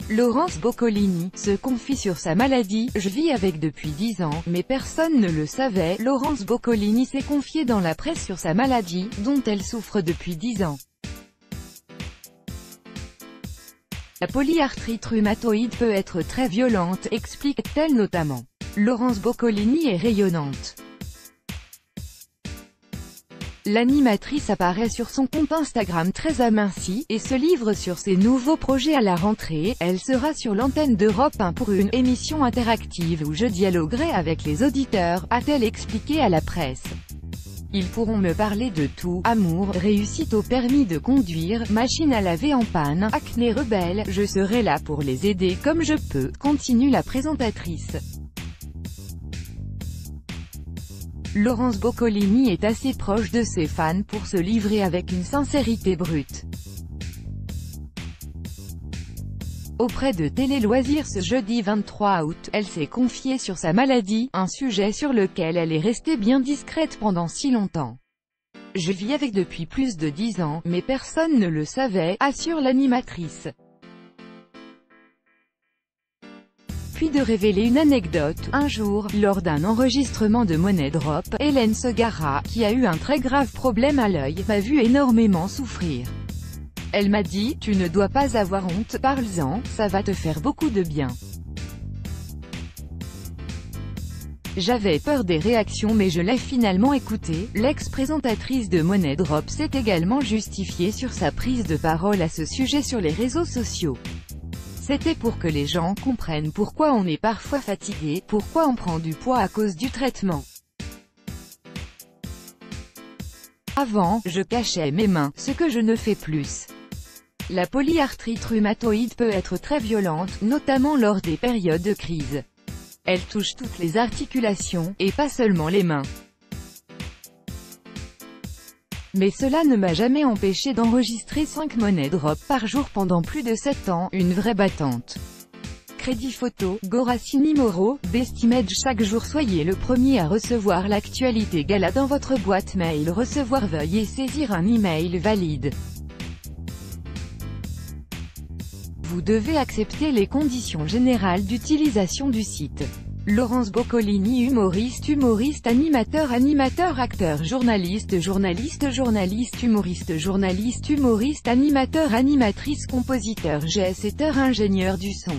Laurence Boccolini se confie sur sa maladie. Je vis avec depuis 10 ans, mais personne ne le savait. Laurence Boccolini s'est confiée dans la presse sur sa maladie, dont elle souffre depuis 10 ans. La polyarthrite rhumatoïde peut être très violente, explique-t-elle notamment. Laurence Boccolini est rayonnante. L'animatrice apparaît sur son compte Instagram très amincie, et se livre sur ses nouveaux projets à la rentrée. Elle sera sur l'antenne d'Europe 1 pour une émission interactive où je dialoguerai avec les auditeurs, a-t-elle expliqué à la presse. Ils pourront me parler de tout, amour, réussite au permis de conduire, machine à laver en panne, acné rebelle, je serai là pour les aider comme je peux, continue la présentatrice. Laurence Boccolini est assez proche de ses fans pour se livrer avec une sincérité brute. Auprès de Télé Loisirs ce jeudi 23 août, elle s'est confiée sur sa maladie, un sujet sur lequel elle est restée bien discrète pendant si longtemps. Je vis avec depuis plus de 10 ans, mais personne ne le savait, assure l'animatrice. Puis de révéler une anecdote. Un jour, lors d'un enregistrement de Money Drop, Hélène Segara, qui a eu un très grave problème à l'œil, m'a vu énormément souffrir. Elle m'a dit, tu ne dois pas avoir honte, parle-en, ça va te faire beaucoup de bien. J'avais peur des réactions mais je l'ai finalement écouté. L'ex-présentatrice de Money Drop s'est également justifiée sur sa prise de parole à ce sujet sur les réseaux sociaux. C'était pour que les gens comprennent pourquoi on est parfois fatigué, pourquoi on prend du poids à cause du traitement. Avant, je cachais mes mains, ce que je ne fais plus. La polyarthrite rhumatoïde peut être très violente, notamment lors des périodes de crise. Elle touche toutes les articulations, et pas seulement les mains. Mais cela ne m'a jamais empêché d'enregistrer 5 Money Drop par jour pendant plus de 7 ans, une vraie battante. Crédit photo, Goracini Moro, Bestimage chaque jour. Soyez le premier à recevoir l'actualité gala dans votre boîte mail. Recevoir, veuillez saisir un email valide. Vous devez accepter les conditions générales d'utilisation du site. Laurence Boccolini, humoriste, animateur, acteur, journaliste, humoriste, animateur, animatrice, compositeur, GS-etteur, ingénieur du son.